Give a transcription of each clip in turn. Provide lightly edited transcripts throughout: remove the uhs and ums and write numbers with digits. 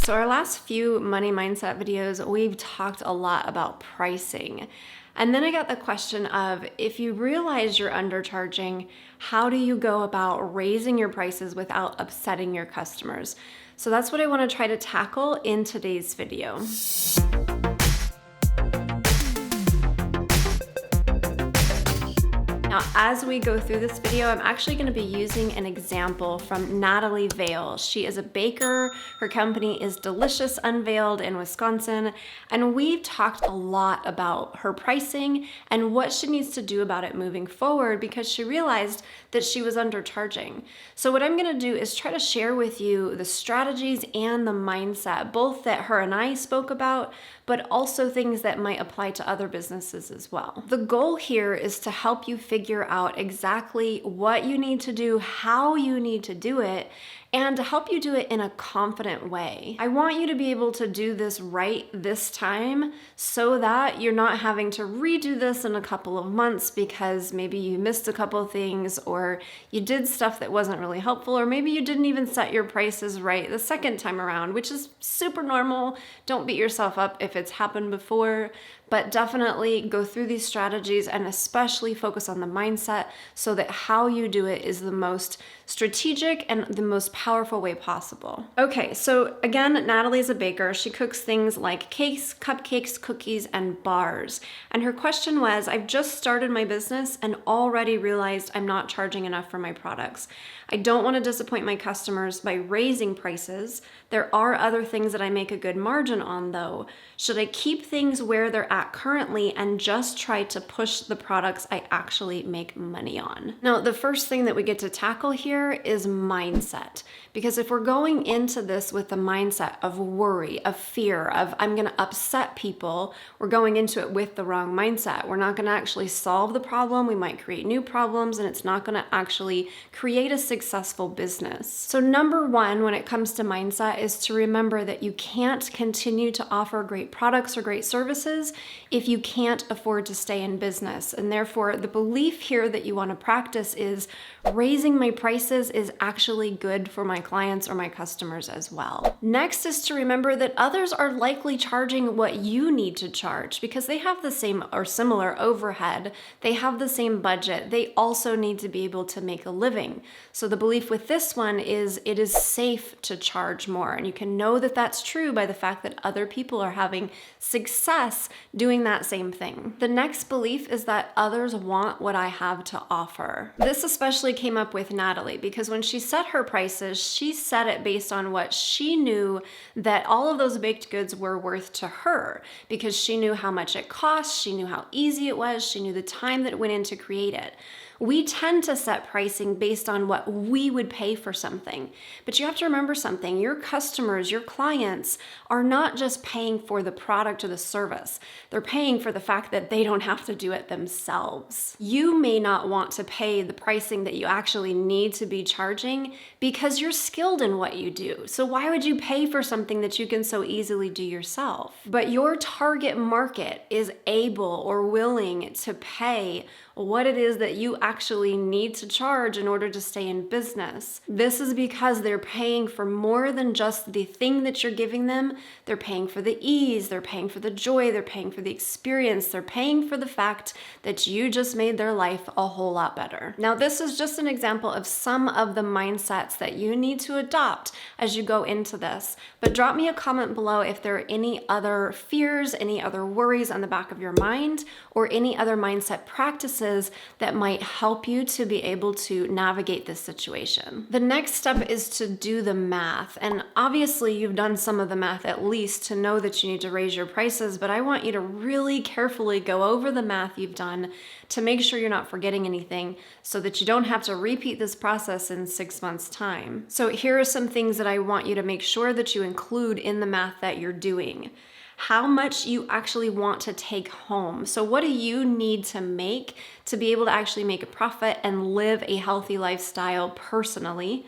So our last few money mindset videos, we've talked a lot about pricing. And then I got the question of, if you realize you're undercharging, how do you go about raising your prices without upsetting your customers? So that's what I want to try to tackle in today's video. Now, as we go through this video, I'm actually going to be using an example from Natalie Vale. She is a baker. Her company is Delicious Unveiled in Wisconsin. And we've talked a lot about her pricing and what she needs to do about it moving forward because she realized that she was undercharging. So what I'm going to do is try to share with you the strategies and the mindset, both that her and I spoke about, but also things that might apply to other businesses as well. The goal here is to help you figure out exactly what you need to do, how you need to do it, and to help you do it in a confident way. I want you to be able to do this right this time so that you're not having to redo this in a couple of months because maybe you missed a couple of things or you did stuff that wasn't really helpful, or maybe you didn't even set your prices right the second time around, which is super normal. Don't beat yourself up if it's happened before, but definitely go through these strategies and especially focus on the mindset so that how you do it is the most strategic and the most powerful way possible. Okay, so again, Natalie's a baker. She cooks things like cakes, cupcakes, cookies, and bars. And her question was, I've just started my business and already realized I'm not charging enough for my products. I don't want to disappoint my customers by raising prices. There are other things that I make a good margin on though. Should I keep things where they're at currently and just try to push the products I actually make money on? Now, the first thing that we get to tackle here is mindset. Because if we're going into this with the mindset of worry, of fear, of I'm going to upset people, we're going into it with the wrong mindset. We're not going to actually solve the problem. We might create new problems and it's not going to actually create a successful business. So number one, when it comes to mindset, is to remember that you can't continue to offer great products or great services if you can't afford to stay in business. And therefore, the belief here that you want to practice is raising my prices is actually good for my clients or my customers as well. Next is to remember that others are likely charging what you need to charge because they have the same or similar overhead. They have the same budget. They also need to be able to make a living. So the belief with this one is it is safe to charge more. And you can know that that's true by the fact that other people are having success doing that same thing. The next belief is that others want what I have to offer. This especially came up with Natalie because when she set her prices, she set it based on what she knew that all of those baked goods were worth to her because she knew how much it cost, she knew how easy it was, she knew the time that went in to create it. We tend to set pricing based on what we would pay for something. But you have to remember something. Your customers, your clients are not just paying for the product or the service. They're paying for the fact that they don't have to do it themselves. You may not want to pay the pricing that you actually need to be charging because you're skilled in what you do. So why would you pay for something that you can so easily do yourself? But your target market is able or willing to pay what it is that you actually need to charge in order to stay in business. This is because they're paying for more than just the thing that you're giving them. They're paying for the ease, they're paying for the joy, they're paying for the experience, they're paying for the fact that you just made their life a whole lot better. Now, this is just an example of some of the mindsets that you need to adopt as you go into this. But drop me a comment below if there are any other fears, any other worries on the back of your mind, or any other mindset practices that might help you to be able to navigate this situation. The next step is to do the math. And obviously you've done some of the math at least to know that you need to raise your prices, but I want you to really carefully go over the math you've done to make sure you're not forgetting anything so that you don't have to repeat this process in 6 months' time. So here are some things that I want you to make sure that you include in the math that you're doing. How much you actually want to take home. So what do you need to make to be able to actually make a profit and live a healthy lifestyle personally?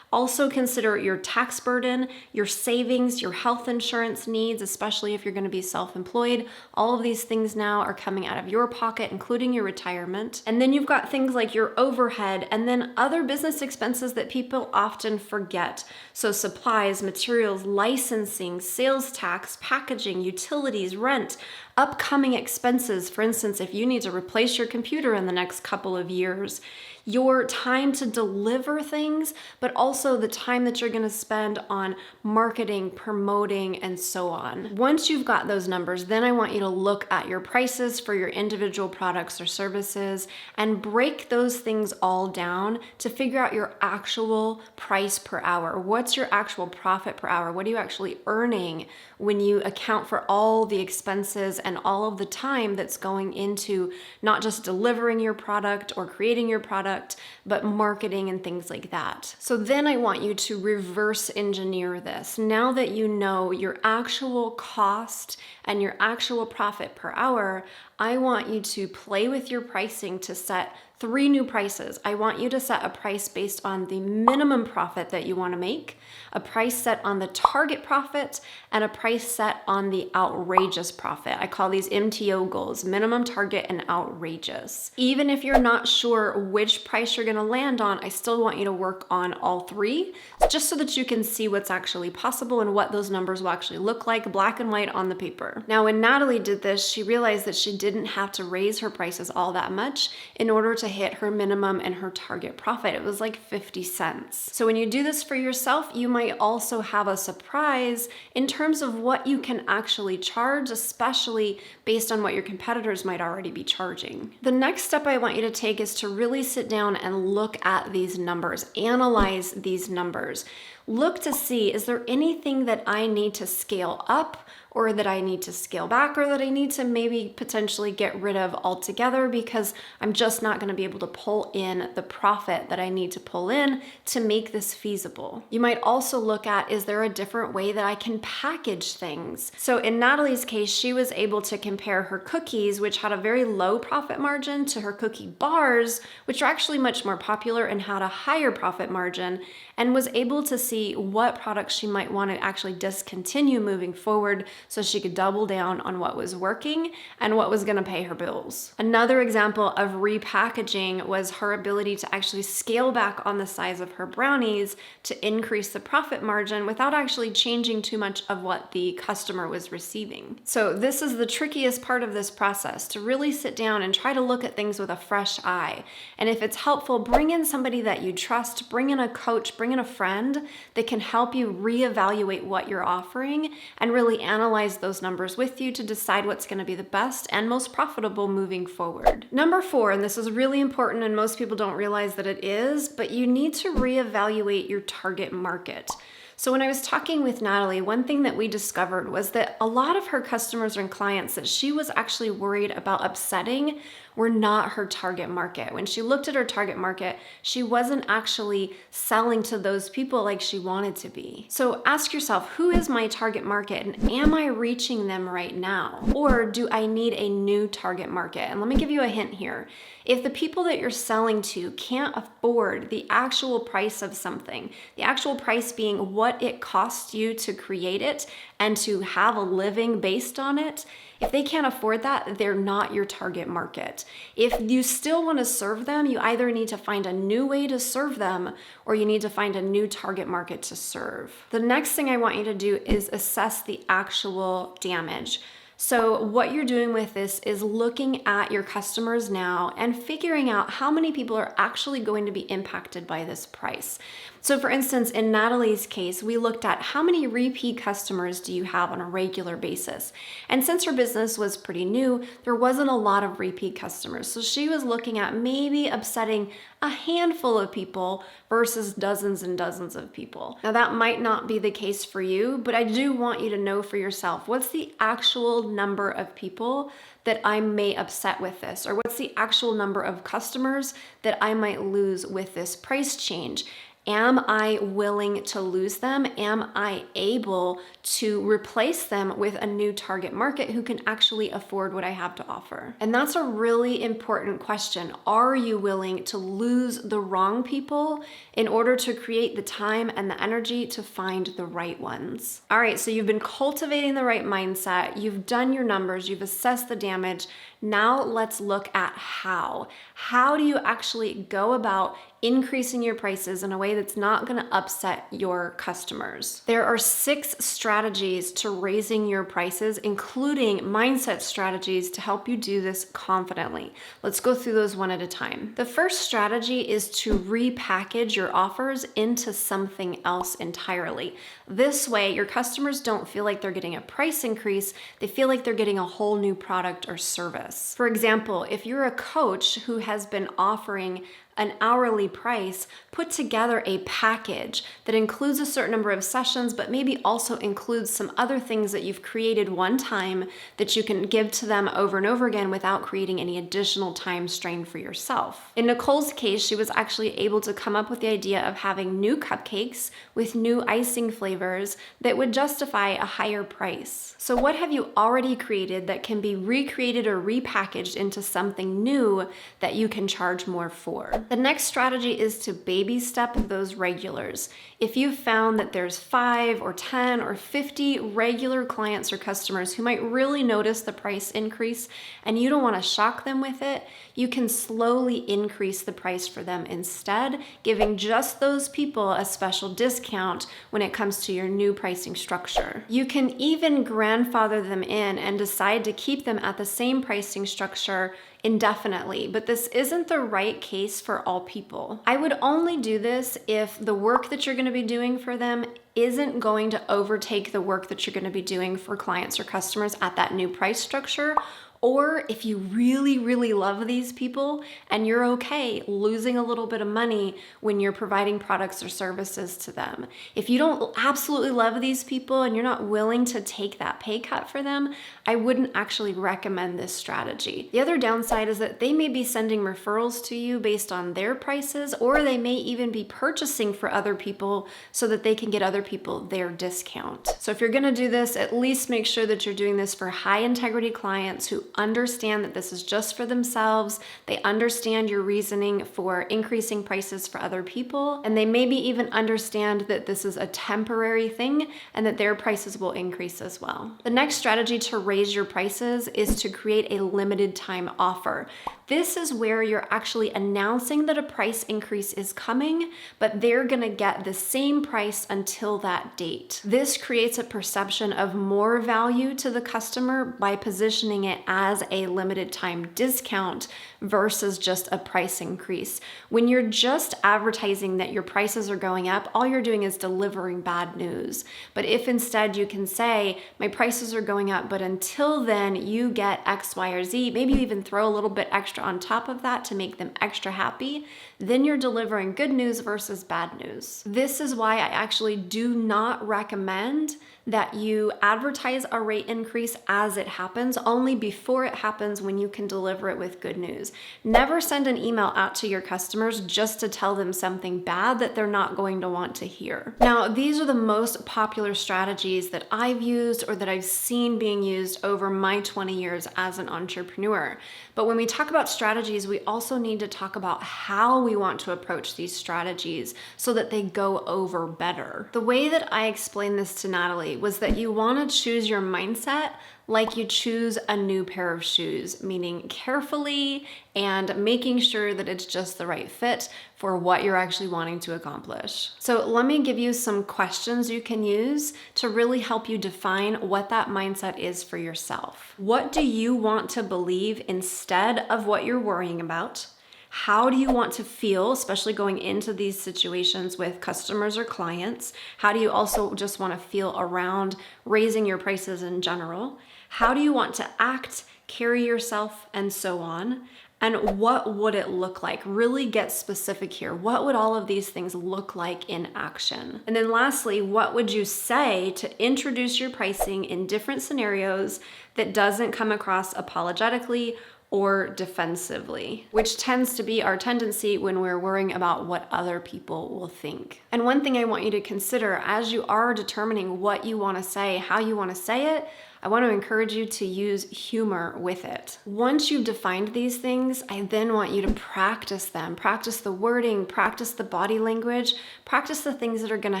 Also consider your tax burden, your savings, your health insurance needs, especially if you're going to be self-employed. All of these things now are coming out of your pocket, including your retirement. And then you've got things like your overhead and then other business expenses that people often forget. So supplies, materials, licensing, sales tax, packaging, utilities, rent, upcoming expenses. For instance, if you need to replace your computer in the next couple of years, your time to deliver things, but also the time that you're going to spend on marketing, promoting, and so on. Once you've got those numbers, then I want you to look at your prices for your individual products or services and break those things all down to figure out your actual price per hour. What's your actual profit per hour? What are you actually earning when you account for all the expenses and all of the time that's going into not just delivering your product or creating your product, but marketing and things like that. So then I want you to reverse engineer this. Now that you know your actual cost and your actual profit per hour, I want you to play with your pricing to set 3 new prices. I want you to set a price based on the minimum profit that you want to make, a price set on the target profit, and a price set on the outrageous profit. I call these MTO goals, minimum, target, and outrageous. Even if you're not sure which price you're going to land on, I still want you to work on all 3, just so that you can see what's actually possible and what those numbers will actually look like, black and white on the paper. Now, when Natalie did this, she realized that she didn't have to raise her prices all that much in order to hit her minimum and her target profit. It was like 50 cents. So when you do this for yourself, you might also have a surprise in terms of what you can actually charge, especially based on what your competitors might already be charging. The next step I want you to take is to really sit down and look at these numbers, analyze these numbers. Look to see, is there anything that I need to scale up or that I need to scale back or that I need to maybe potentially get rid of altogether because I'm just not going to be able to pull in the profit that I need to pull in to make this feasible. You might also look at, is there a different way that I can package things? So in Natalie's case, she was able to compare her cookies, which had a very low profit margin, to her cookie bars, which are actually much more popular and had a higher profit margin, and was able to see what products she might want to actually discontinue moving forward so she could double down on what was working and what was going to pay her bills. Another example of repackaging was her ability to actually scale back on the size of her brownies to increase the profit margin without actually changing too much of what the customer was receiving. So this is the trickiest part of this process, to really sit down and try to look at things with a fresh eye. And if it's helpful, bring in somebody that you trust, bring in a coach, bring in a friend that can help you reevaluate what you're offering and really analyze those numbers with you to decide what's going to be the best and most profitable moving forward. Number 4, and this is really important and most people don't realize that it is, but you need to reevaluate your target market. So when I was talking with Natalie, one thing that we discovered was that a lot of her customers and clients that she was actually worried about upsetting were not her target market. When she looked at her target market, she wasn't actually selling to those people like she wanted to be. So ask yourself, who is my target market and am I reaching them right now? Or do I need a new target market? And let me give you a hint here. If the people that you're selling to can't afford the actual price of something, the actual price being what it costs you to create it and to have a living based on it, if they can't afford that, they're not your target market. If you still want to serve them, you either need to find a new way to serve them or you need to find a new target market to serve. The next thing I want you to do is assess the actual damage. So what you're doing with this is looking at your customers now and figuring out how many people are actually going to be impacted by this price. So for instance, in Natalie's case, we looked at how many repeat customers do you have on a regular basis? And since her business was pretty new, there wasn't a lot of repeat customers. So she was looking at maybe upsetting a handful of people versus dozens and dozens of people. Now that might not be the case for you, but I do want you to know for yourself, what's the actual number of people that I may upset with this? Or what's the actual number of customers that I might lose with this price change? Am I willing to lose them? Am I able to replace them with a new target market who can actually afford what I have to offer? And that's a really important question. Are you willing to lose the wrong people in order to create the time and the energy to find the right ones? All right, so you've been cultivating the right mindset, you've done your numbers, you've assessed the damage. Now let's look at how. How do you actually go about increasing your prices in a way that's not going to upset your customers? There are 6 strategies to raising your prices, including mindset strategies to help you do this confidently. Let's go through those one at a time. The first strategy is to repackage your offers into something else entirely. This way, your customers don't feel like they're getting a price increase, they feel like they're getting a whole new product or service. For example, if you're a coach who has been offering an hourly price, put together a package that includes a certain number of sessions, but maybe also includes some other things that you've created one time that you can give to them over and over again without creating any additional time strain for yourself. In Nicole's case, she was actually able to come up with the idea of having new cupcakes with new icing flavors that would justify a higher price. So what have you already created that can be recreated or repackaged into something new that you can charge more for? The next strategy is to baby step those regulars. If you've found that there's 5 or 10 or 50 regular clients or customers who might really notice the price increase and you don't want to shock them with it, you can slowly increase the price for them instead, giving just those people a special discount when it comes to your new pricing structure. You can even grandfather them in and decide to keep them at the same pricing structure indefinitely, but this isn't the right case for all people. I would only do this if the work that you're going to be doing for them isn't going to overtake the work that you're going to be doing for clients or customers at that new price structure, or if you really, really love these people and you're okay losing a little bit of money when you're providing products or services to them. If you don't absolutely love these people and you're not willing to take that pay cut for them, I wouldn't actually recommend this strategy. The other downside is that they may be sending referrals to you based on their prices, or they may even be purchasing for other people so that they can get other people their discount. So if you're gonna do this, at least make sure that you're doing this for high integrity clients who understand that this is just for themselves, they understand your reasoning for increasing prices for other people, and they maybe even understand that this is a temporary thing and that their prices will increase as well. The next strategy to raise your prices is to create a limited time offer. This is where you're actually announcing that a price increase is coming, but they're gonna get the same price until that date. This creates a perception of more value to the customer by positioning it as a limited time discount versus just a price increase. When you're just advertising that your prices are going up, all you're doing is delivering bad news. But if instead you can say, my prices are going up, but until then you get X, Y, or Z, maybe you even throw a little bit extra on top of that to make them extra happy, then you're delivering good news versus bad news. This is why I actually do not recommend that you advertise a rate increase as it happens, only before it happens when you can deliver it with good news. Never send an email out to your customers just to tell them something bad that they're not going to want to hear. Now, these are the most popular strategies that I've used or that I've seen being used over my 20 years as an entrepreneur. But when we talk about strategies, we also need to talk about how we want to approach these strategies so that they go over better. The way that I explained this to Natalie was that you want to choose your mindset like you choose a new pair of shoes, meaning carefully and making sure that it's just the right fit for what you're actually wanting to accomplish. So let me give you some questions you can use to really help you define what that mindset is for yourself. What do you want to believe instead of what you're worrying about? How do you want to feel, especially going into these situations with customers or clients? How do you also just want to feel around raising your prices in general? How do you want to act, carry yourself, and so on? And what would it look like? Really get specific here. What would all of these things look like in action? And then lastly, what would you say to introduce your pricing in different scenarios that doesn't come across apologetically or defensively, which tends to be our tendency when we're worrying about what other people will think. And one thing I want you to consider as you are determining what you want to say, how you want to say it, I want to encourage you to use humor with it. Once you've defined these things, I then want you to practice them. Practice the wording, practice the body language, practice the things that are going to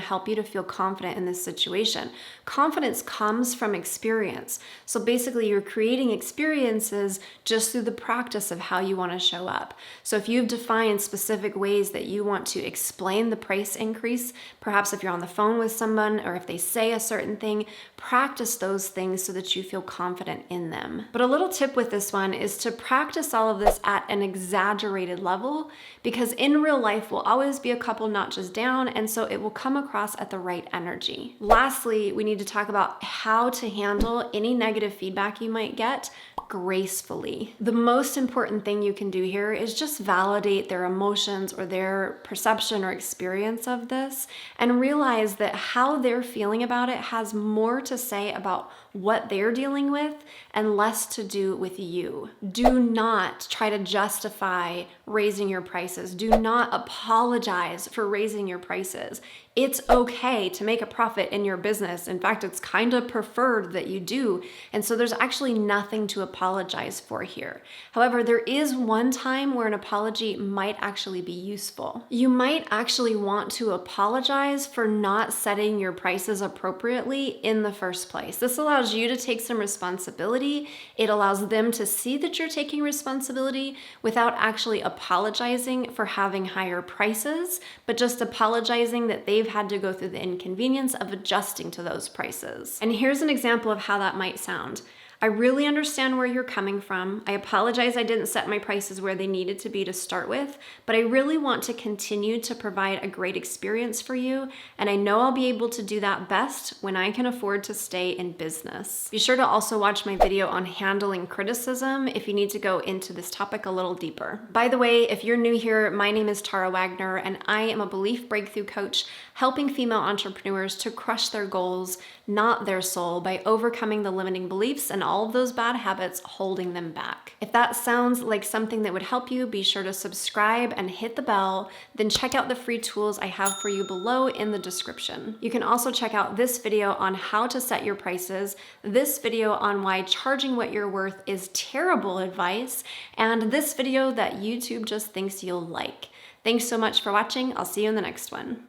help you to feel confident in this situation. Confidence comes from experience. So basically, you're creating experiences just through the practice of how you want to show up. So if you've defined specific ways that you want to explain the price increase, perhaps if you're on the phone with someone or if they say a certain thing, practice those things so that you feel confident in them. But a little tip with this one is to practice all of this at an exaggerated level, because in real life we'll always be a couple notches down, and so it will come across at the right energy. Lastly, we need to talk about how to handle any negative feedback you might get gracefully. The most important thing you can do here is just validate their emotions or their perception or experience of this, and realize that how they're feeling about it has more to say about what they're dealing with and less to do with you. Do not try to justify raising your prices. Do not apologize for raising your prices. It's okay to make a profit in your business. In fact, it's kind of preferred that you do. And so there's actually nothing to apologize for here. However, there is one time where an apology might actually be useful. You might actually want to apologize for not setting your prices appropriately in the first place. This allows you to take some responsibility. It allows them to see that you're taking responsibility without actually apologizing for having higher prices, but just apologizing that they've had to go through the inconvenience of adjusting to those prices. And here's an example of how that might sound. I really understand where you're coming from. I apologize I didn't set my prices where they needed to be to start with, but I really want to continue to provide a great experience for you, and I know I'll be able to do that best when I can afford to stay in business. Be sure to also watch my video on handling criticism if you need to go into this topic a little deeper. By the way, if you're new here, my name is Tara Wagner, and I am a belief breakthrough coach helping female entrepreneurs to crush their goals, not their soul, by overcoming the limiting beliefs and all of those bad habits holding them back. If that sounds like something that would help you, be sure to subscribe and hit the bell, then check out the free tools I have for you below in the description. You can also check out this video on how to set your prices, this video on why charging what you're worth is terrible advice, and this video that YouTube just thinks you'll like. Thanks so much for watching. I'll see you in the next one.